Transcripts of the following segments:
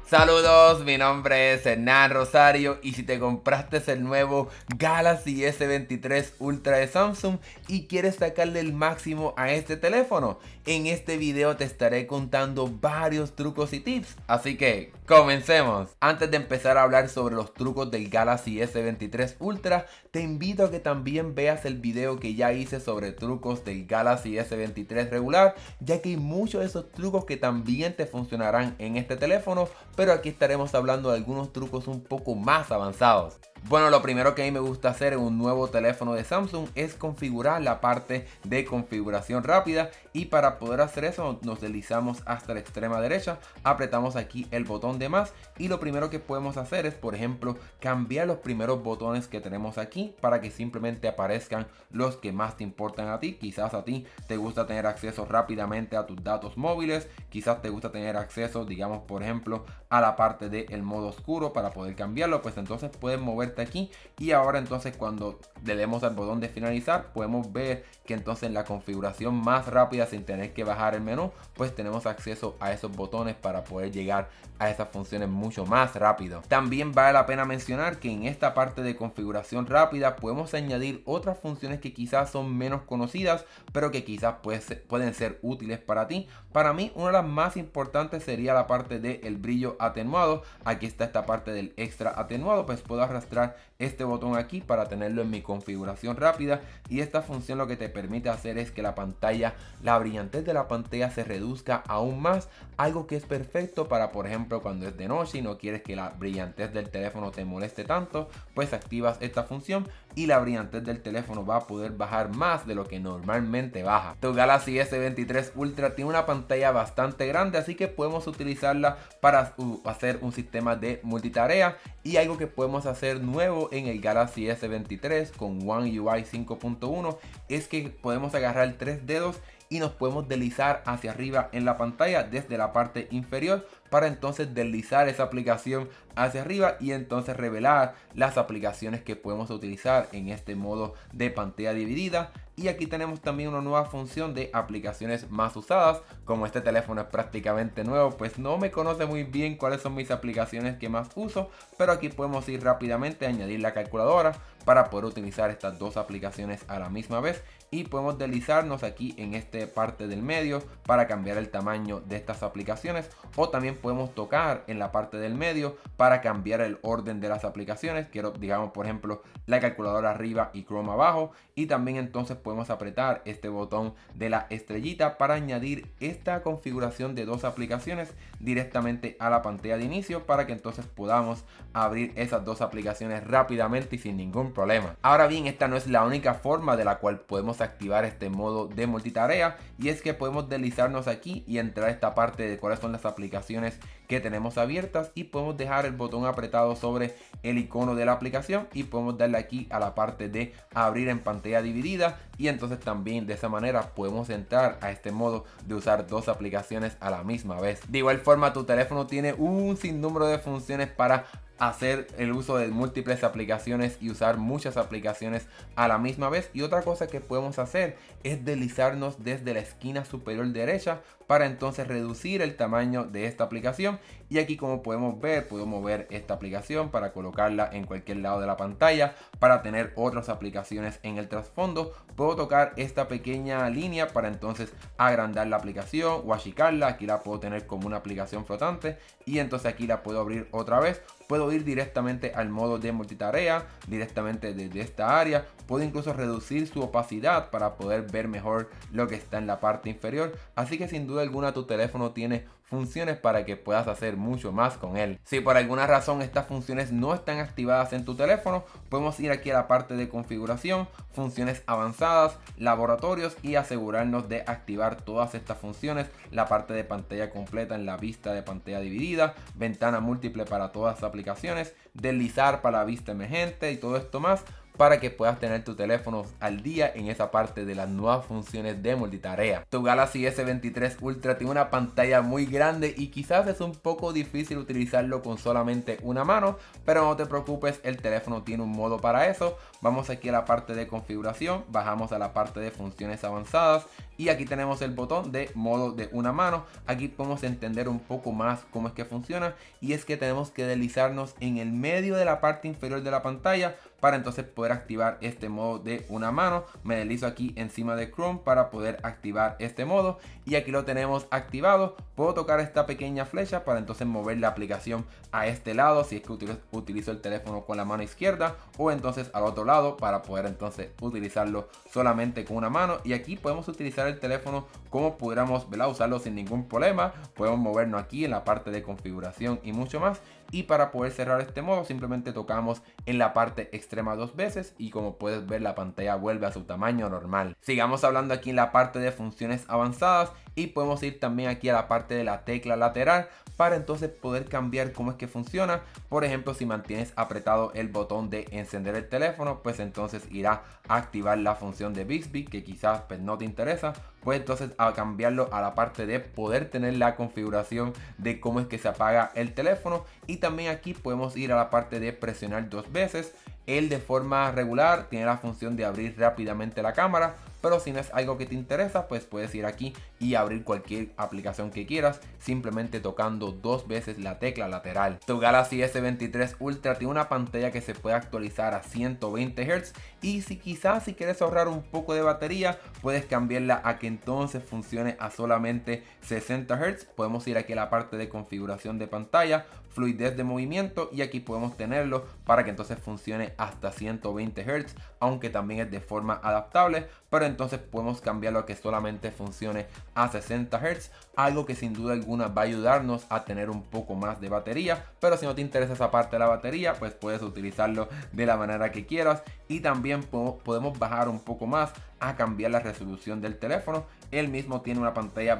Saludos, mi nombre es Hernán Rosario y si te compraste el nuevo Galaxy S23 Ultra de Samsung y quieres sacarle el máximo a este teléfono, en este video te estaré contando varios trucos y tips, así que comencemos. Antes de empezar a hablar sobre los trucos del Galaxy S23 Ultra, te invito a que también veas el video que ya hice sobre trucos del Galaxy S23 regular, ya que hay muchos de esos trucos que también te funcionarán en este teléfono, pero aquí estaremos hablando de algunos trucos un poco más avanzados. Bueno, lo primero que a mí me gusta hacer en un nuevo teléfono de Samsung es configurar la parte de configuración rápida, y para poder hacer eso nos deslizamos hasta la extrema derecha, apretamos aquí el botón de más y lo primero que podemos hacer es, por ejemplo, cambiar los primeros botones que tenemos aquí para que simplemente aparezcan los que más te importan a ti. Quizás a ti te gusta tener acceso rápidamente a tus datos móviles, quizás te gusta tener acceso, digamos, por ejemplo, a la parte del modo oscuro para poder cambiarlo, pues entonces puedes moverte aquí y ahora entonces cuando le demos al botón de finalizar podemos ver que entonces en la configuración más rápida, sin tener que bajar el menú, pues tenemos acceso a esos botones para poder llegar a esas funciones mucho más rápido. También vale la pena mencionar que en esta parte de configuración rápida podemos añadir otras funciones que quizás son menos conocidas, pero que quizás pueden ser útiles para ti. Para mí, una de las más importantes sería la parte del brillo atenuado. Aquí está esta parte del extra atenuado, pues puedo arrastrar este botón aquí para tenerlo en mi configuración rápida, y esta función lo que te permite hacer es que la brillantez de la pantalla se reduzca aún más, algo que es perfecto para, por ejemplo, cuando es de noche y no quieres que la brillantez del teléfono te moleste tanto, pues activas esta función y la brillantez del teléfono va a poder bajar más de lo que normalmente baja. Tu Galaxy S23 Ultra tiene una pantalla bastante grande, así que podemos utilizarla para hacer un sistema de multitarea, y algo que podemos hacer nuevo en el Galaxy S23 con One UI 5.1 es que podemos agarrar 3 dedos y nos podemos deslizar hacia arriba en la pantalla desde la parte inferior para entonces deslizar esa aplicación hacia arriba y entonces revelar las aplicaciones que podemos utilizar en este modo de pantalla dividida. Y aquí tenemos también una nueva función de aplicaciones más usadas. Como este teléfono es prácticamente nuevo, pues no me conoce muy bien cuáles son mis aplicaciones que más uso, pero aquí podemos ir rápidamente a añadir la calculadora para poder utilizar estas dos aplicaciones a la misma vez, y podemos deslizarnos aquí en esta parte del medio para cambiar el tamaño de estas aplicaciones, o también podemos tocar en la parte del medio para cambiar el orden de las aplicaciones. Quiero, digamos, por ejemplo, la calculadora arriba y Chrome abajo, y también entonces podemos apretar este botón de la estrellita para añadir esta configuración de dos aplicaciones directamente a la pantalla de inicio, para que entonces podamos abrir esas dos aplicaciones rápidamente y sin ningún problema. Ahora bien, esta no es la única forma de la cual podemos activar este modo de multitarea, y es que podemos deslizarnos aquí y entrar a esta parte de cuáles son las aplicaciones que tenemos abiertas, y podemos dejar el botón apretado sobre el icono de la aplicación y podemos darle aquí a la parte de abrir en pantalla dividida, y entonces también de esa manera podemos entrar a este modo de usar dos aplicaciones a la misma vez. De igual forma, tu teléfono tiene un sinnúmero de funciones para hacer el uso de múltiples aplicaciones y usar muchas aplicaciones a la misma vez. Y otra cosa que podemos hacer es deslizarnos desde la esquina superior derecha para entonces reducir el tamaño de esta aplicación, y aquí, como podemos ver, puedo mover esta aplicación para colocarla en cualquier lado de la pantalla, para tener otras aplicaciones en el trasfondo. Puedo tocar esta pequeña línea para entonces agrandar la aplicación o achicarla. Aquí la puedo tener como una aplicación flotante, y entonces aquí la puedo abrir otra vez. Puedo ir directamente al modo de multitarea, directamente desde esta área. Puedo incluso reducir su opacidad para poder ver mejor lo que está en la parte inferior. Así que sin duda alguna tu teléfono tiene funciones para que puedas hacer mucho más con él. Si por alguna razón estas funciones no están activadas en tu teléfono, podemos ir aquí a la parte de configuración, funciones avanzadas, laboratorios, y asegurarnos de activar todas estas funciones. La parte de pantalla completa en la vista de pantalla dividida, ventana múltiple para todas las aplicaciones, deslizar para la vista emergente y todo esto más. para que puedas tener tu teléfono al día en esa parte de las nuevas funciones de multitarea. Tu Galaxy S23 Ultra tiene una pantalla muy grande y quizás es un poco difícil utilizarlo con solamente una mano, pero no te preocupes, el teléfono tiene un modo para eso. Vamos aquí a la parte de configuración, bajamos a la parte de funciones avanzadas y aquí tenemos el botón de modo de una mano. Aquí podemos entender un poco más cómo es que funciona, y es que tenemos que deslizarnos en el medio de la parte inferior de la pantalla para entonces poder activar este modo de una mano. Me deslizo aquí encima de Chrome para poder activar este modo y aquí lo tenemos activado. Puedo tocar esta pequeña flecha para entonces mover la aplicación a este lado si es que utilizo el teléfono con la mano izquierda, o entonces al otro lado para poder entonces utilizarlo solamente con una mano. Y aquí podemos utilizar el teléfono como pudiéramos, ¿verdad?, usarlo sin ningún problema. Podemos movernos aquí en la parte de configuración y mucho más. Y para poder cerrar este modo simplemente tocamos en la parte extrema 2 veces y como puedes ver la pantalla vuelve a su tamaño normal. Sigamos hablando aquí en la parte de funciones avanzadas y podemos ir también aquí a la parte de la tecla lateral para entonces poder cambiar cómo es que funciona. Por ejemplo, si mantienes apretado el botón de encender el teléfono, pues entonces irá a activar la función de Bixby, que quizás pues no te interesa. Pues entonces a cambiarlo a la parte de poder tener la configuración de cómo es que se apaga el teléfono. Y también aquí podemos ir a la parte de presionar 2 veces. Él de forma regular tiene la función de abrir rápidamente la cámara, pero si no es algo que te interesa, pues puedes ir aquí y abrir cualquier aplicación que quieras simplemente tocando 2 veces la tecla lateral. Tu Galaxy S23 Ultra tiene una pantalla que se puede actualizar a 120 Hz y si quieres ahorrar un poco de batería, puedes cambiarla a que entonces funcione a solamente 60 Hz. Podemos ir aquí a la parte de configuración de pantalla, fluidez de movimiento, y aquí podemos tenerlo para que entonces funcione hasta 120 Hz, aunque también es de forma adaptable, pero entonces podemos cambiarlo a que solamente funcione a 60 Hz, algo que sin duda alguna va a ayudarnos a tener un poco más de batería. Pero si no te interesa esa parte de la batería, pues puedes utilizarlo de la manera que quieras. Y también podemos bajar un poco más a cambiar la resolución del teléfono. Él mismo tiene una pantalla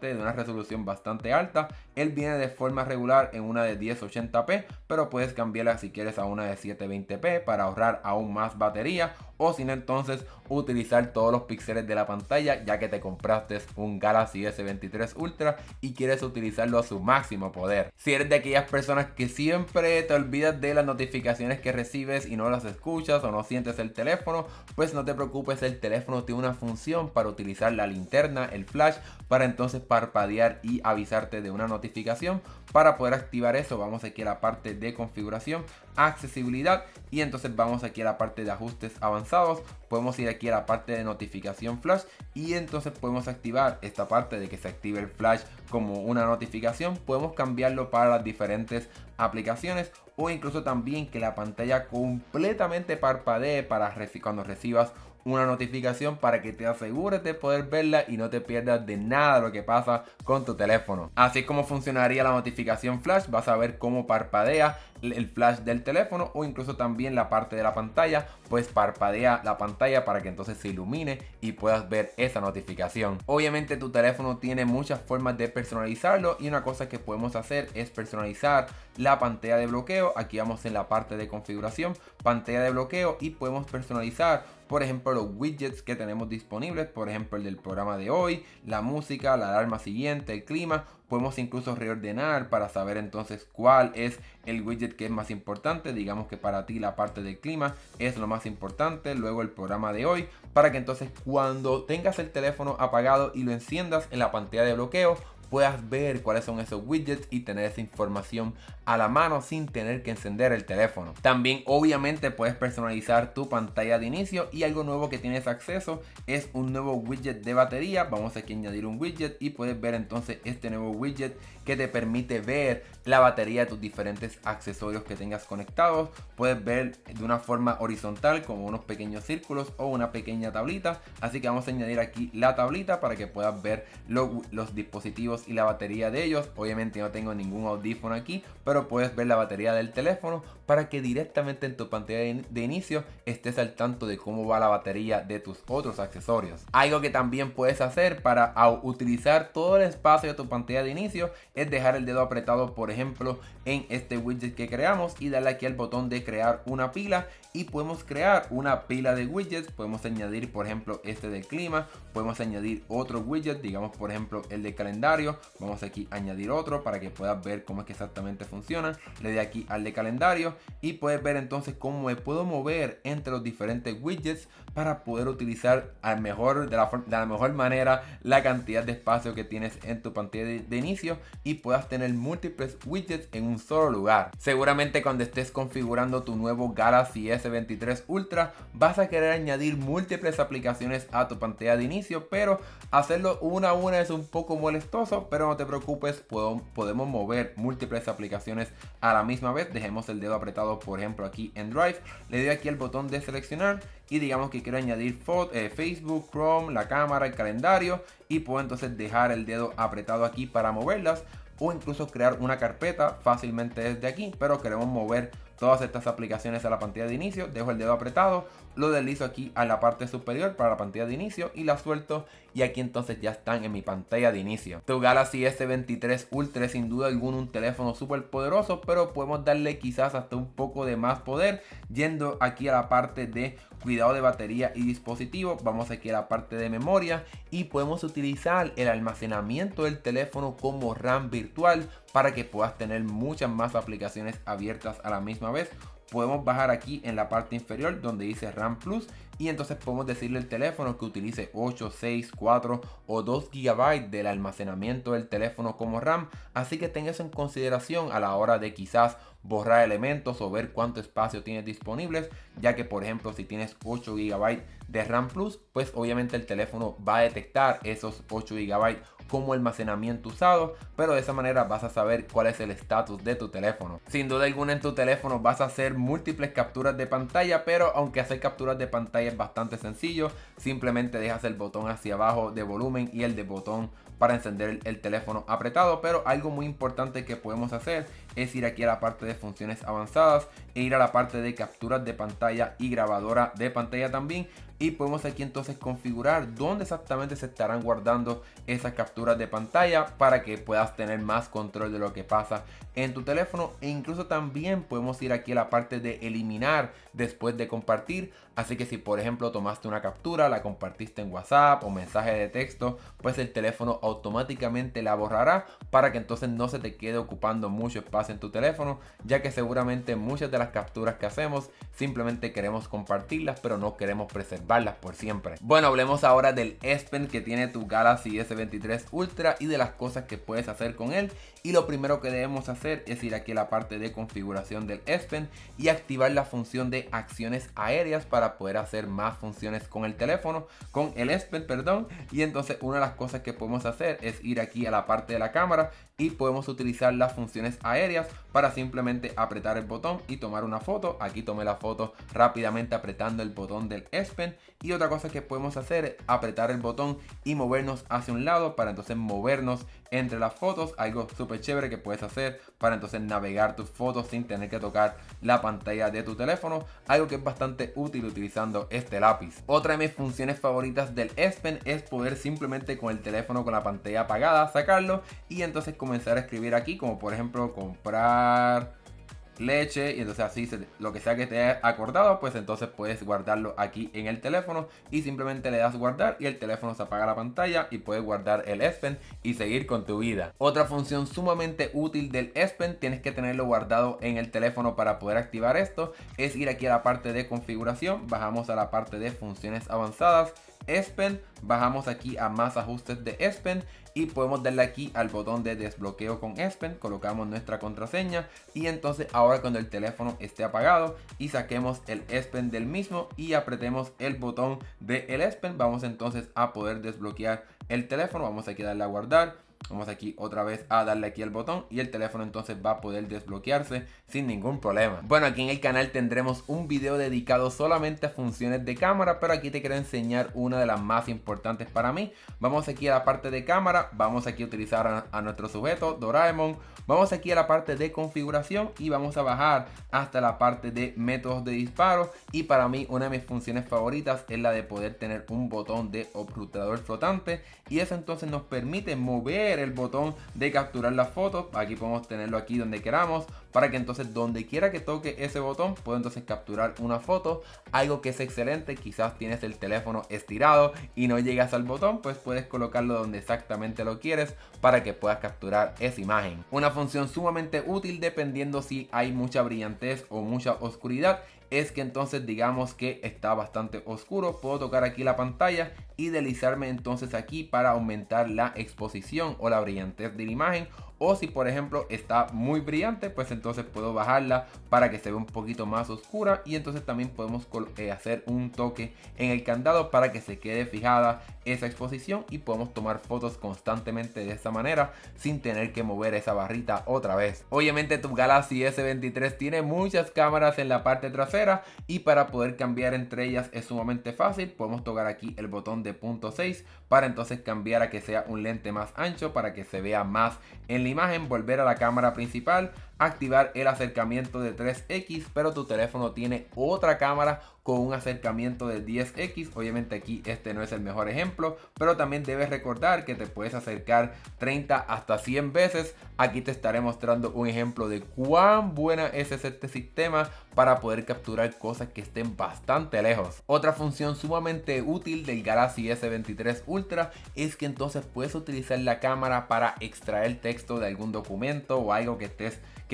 de una resolución bastante alta. Él viene de forma regular en una de 1080p, pero puedes cambiarla si quieres a una de 720p para ahorrar aún más batería, o si no entonces utilizar todos los píxeles de la pantalla, ya que te compraste un Galaxy S23 Ultra y quieres utilizarlo a su máximo poder. Si eres de aquellas personas que siempre te olvidas de las notificaciones que recibes y no las escuchas o no sientes el teléfono, pues no te preocupes, el teléfono tiene una función para utilizar la linterna, el flash, para entonces parpadear y avisarte de una notificación. Para poder activar eso, vamos aquí a la parte de configuración, accesibilidad, y entonces vamos aquí a la parte de ajustes avanzados. Podemos ir aquí a la parte de notificación flash y entonces podemos activar esta parte de que se active el flash como una notificación. Podemos cambiarlo para las diferentes aplicaciones, o incluso también que la pantalla completamente parpadee para cuando recibas una notificación, para que te asegures de poder verla y no te pierdas de nada de lo que pasa con tu teléfono. Así como funcionaría la notificación flash, vas a ver cómo parpadea el flash del teléfono, o incluso también la parte de la pantalla, pues parpadea la pantalla para que entonces se ilumine y puedas ver esa notificación. Obviamente tu teléfono tiene muchas formas de personalizarlo, y una cosa que podemos hacer es personalizar la pantalla de bloqueo. Aquí vamos en la parte de configuración, pantalla de bloqueo, y podemos personalizar, por ejemplo, los widgets que tenemos disponibles, por ejemplo el del programa de hoy, la música, la alarma siguiente, el clima. Podemos incluso reordenar para saber entonces cuál es el widget que es más importante. Digamos que para ti la parte del clima es lo más importante, luego el programa de hoy, para que entonces cuando tengas el teléfono apagado y lo enciendas en la pantalla de bloqueo, puedas ver cuáles son esos widgets y tener esa información a la mano sin tener que encender el teléfono. También obviamente puedes personalizar tu pantalla de inicio, y algo nuevo que tienes acceso es un nuevo widget de batería. Vamos aquí a añadir un widget y puedes ver entonces este nuevo widget que te permite ver la batería de tus diferentes accesorios que tengas conectados. Puedes ver de una forma horizontal como unos pequeños círculos o una pequeña tablita, así que vamos a añadir aquí la tablita para que puedas ver los dispositivos teléfonos y la batería de ellos. Obviamente no tengo ningún audífono aquí, pero puedes ver la batería del teléfono para que directamente en tu pantalla de inicio estés al tanto de cómo va la batería de tus otros accesorios. Algo que también puedes hacer para utilizar todo el espacio de tu pantalla de inicio es dejar el dedo apretado, por ejemplo, en este widget que creamos y darle aquí al botón de crear una pila, y podemos crear una pila de widgets. Podemos añadir, por ejemplo, este del clima, podemos añadir otro widget, digamos por ejemplo el de calendario. Vamos aquí a añadir otro para que puedas ver cómo es que exactamente funciona. Le doy aquí al de calendario y puedes ver entonces cómo me puedo mover entre los diferentes widgets para poder utilizar de la mejor manera la cantidad de espacio que tienes en tu pantalla de inicio y puedas tener múltiples widgets en un solo lugar. Seguramente cuando estés configurando tu nuevo Galaxy S23 Ultra vas a querer añadir múltiples aplicaciones a tu pantalla de inicio, pero hacerlo una a una es un poco molestoso, pero no te preocupes, podemos mover múltiples aplicaciones a la misma vez. Dejemos el dedo apretado, por ejemplo, aquí en Drive, le doy aquí al botón de seleccionar y digamos que quiero añadir Facebook, Chrome, la cámara, el calendario, y puedo entonces dejar el dedo apretado aquí para moverlas, o incluso crear una carpeta fácilmente desde aquí, pero queremos mover todas estas aplicaciones a la pantalla de inicio. Dejo el dedo apretado, lo deslizo aquí a la parte superior para la pantalla de inicio y la suelto, y aquí entonces ya están en mi pantalla de inicio. Tu Galaxy S23 Ultra es sin duda alguna un teléfono súper poderoso, pero podemos darle quizás hasta un poco de más poder yendo aquí a la parte de cuidado de batería y dispositivo. Vamos aquí a la parte de memoria y podemos utilizar el almacenamiento del teléfono como RAM virtual para que puedas tener muchas más aplicaciones abiertas a la misma vez. Podemos bajar aquí en la parte inferior donde dice RAM Plus y entonces podemos decirle al teléfono que utilice 8, 6, 4 o 2 GB del almacenamiento del teléfono como RAM. Así que ten eso en consideración a la hora de quizás borrar elementos o ver cuánto espacio tienes disponibles, ya que por ejemplo si tienes 8 GB de RAM Plus, pues obviamente el teléfono va a detectar esos 8 GB como almacenamiento usado, pero de esa manera vas a saber cuál es el estatus de tu teléfono. Sin duda alguna en tu teléfono vas a hacer múltiples capturas de pantalla, pero aunque hacer capturas de pantalla es bastante sencillo, simplemente dejas el botón hacia abajo de volumen y el de botón para encender el teléfono apretado. Pero algo muy importante que podemos hacer es ir aquí a la parte de funciones avanzadas e ir a la parte de capturas de pantalla y grabadora de pantalla también, y podemos aquí entonces configurar dónde exactamente se estarán guardando esas capturas de pantalla para que puedas tener más control de lo que pasa en tu teléfono. E incluso también podemos ir aquí a la parte de eliminar después de compartir. Así que si por ejemplo tomaste una captura, la compartiste en WhatsApp o mensaje de texto, pues el teléfono automáticamente la borrará para que entonces no se te quede ocupando mucho espacio en tu teléfono, ya que seguramente muchas de las capturas que hacemos simplemente queremos compartirlas, pero no queremos preservarlas por siempre. Bueno, hablemos ahora del S Pen que tiene tu Galaxy S23 Ultra y de las cosas que puedes hacer con él. Y lo primero que debemos hacer es ir aquí a la parte de configuración del S Pen y activar la función de acciones aéreas para poder hacer más funciones con el teléfono, con el S Pen, perdón. Y entonces una de las cosas que podemos hacer es ir aquí a la parte de la cámara y podemos utilizar las funciones aéreas para simplemente apretar el botón y tomar una foto. Aquí tomé la foto rápidamente apretando el botón del S Pen. Y otra cosa que podemos hacer es apretar el botón y movernos hacia un lado para entonces movernos entre las fotos, algo súper chévere que puedes hacer para entonces navegar tus fotos sin tener que tocar la pantalla de tu teléfono, algo que es bastante útil utilizando este lápiz. Otra de mis funciones favoritas del S Pen es poder simplemente con el teléfono con la pantalla apagada sacarlo y entonces comenzar a escribir aquí, como por ejemplo comprar leche, y entonces así lo que sea que te haya acordado, pues entonces puedes guardarlo aquí en el teléfono y simplemente le das guardar y el teléfono se apaga la pantalla y puedes guardar el S Pen y seguir con tu vida. Otra función sumamente útil del S Pen, tienes que tenerlo guardado en el teléfono para poder activar esto, es ir aquí a la parte de configuración, bajamos a la parte de funciones avanzadas, S Pen, bajamos aquí a más ajustes de S Pen y podemos darle aquí al botón de desbloqueo con S Pen, colocamos nuestra contraseña y entonces ahora cuando el teléfono esté apagado y saquemos el S Pen del mismo y apretemos el botón del S Pen, vamos entonces a poder desbloquear el teléfono. Vamos aquí a darle a guardar, Vamos aquí otra vez a darle aquí al botón y el teléfono entonces va a poder desbloquearse sin ningún problema. Bueno, aquí en el canal tendremos un video dedicado solamente a funciones de cámara, pero aquí te quiero enseñar una de las más importantes para mí. Vamos aquí a la parte de cámara, vamos aquí a utilizar a nuestro sujeto Doraemon, vamos aquí a la parte de configuración y vamos a bajar hasta la parte de métodos de disparo, y para mí una de mis funciones favoritas es la de poder tener un botón de obturador flotante, y eso entonces nos permite mover el botón de capturar las fotos. Aquí podemos tenerlo aquí donde queramos, para que entonces donde quiera que toque ese botón puedo entonces capturar una foto, algo que es excelente. Quizás tienes el teléfono estirado y no llegas al botón, pues puedes colocarlo donde exactamente lo quieres para que puedas capturar esa imagen. Una función sumamente útil dependiendo si hay mucha brillantez o mucha oscuridad, es que entonces digamos que está bastante oscuro, puedo tocar aquí la pantalla y deslizarme entonces aquí para aumentar la exposición o la brillantez de la imagen. O si por ejemplo está muy brillante, pues entonces puedo bajarla para que se vea un poquito más oscura, y entonces también podemos hacer un toque en el candado para que se quede fijada esa exposición y podemos tomar fotos constantemente de esta manera sin tener que mover esa barrita otra vez. Obviamente tu Galaxy S23 tiene muchas cámaras en la parte trasera y para poder cambiar entre ellas es sumamente fácil. Podemos tocar aquí el botón de punto 6 para entonces cambiar a que sea un lente más ancho para que se vea más en la imagen, volver a la cámara principal, activar el acercamiento de 3x, pero tu teléfono tiene otra cámara con un acercamiento de 10x. Obviamente aquí este no es el mejor ejemplo, pero también debes recordar que te puedes acercar 30 hasta 100 veces. Aquí te estaré mostrando un ejemplo de cuán buena es este sistema para poder capturar cosas que estén bastante lejos. Otra función sumamente útil del Galaxy S23 Ultra es que entonces puedes utilizar la cámara para extraer texto de algún documento o algo que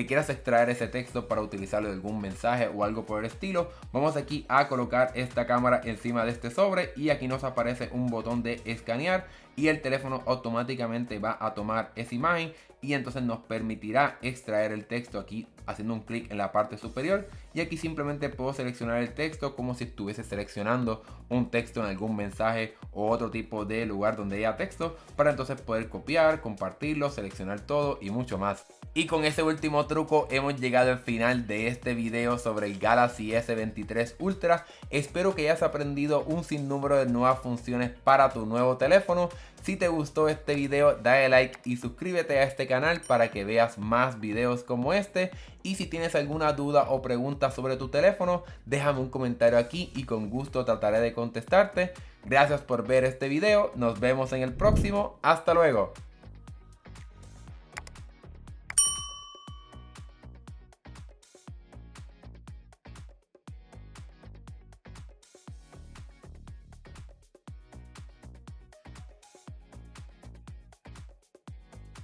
quieras extraer ese texto para utilizarlo de algún mensaje o algo por el estilo. Vamos aquí a colocar esta cámara encima de este sobre y aquí nos aparece un botón de escanear y el teléfono automáticamente va a tomar esa imagen y entonces nos permitirá extraer el texto aquí haciendo un clic en la parte superior, y aquí simplemente puedo seleccionar el texto como si estuviese seleccionando un texto en algún mensaje o otro tipo de lugar donde haya texto, para entonces poder copiar, compartirlo, seleccionar todo y mucho más. Y con ese último truco hemos llegado al final de este video sobre el Galaxy S23 Ultra. Espero que hayas aprendido un sinnúmero de nuevas funciones para tu nuevo teléfono. Si te gustó este video, dale like y suscríbete a este canal para que veas más videos como este. Y si tienes alguna duda o pregunta sobre tu teléfono, déjame un comentario aquí y con gusto trataré de contestarte. Gracias por ver este video, nos vemos en el próximo, hasta luego.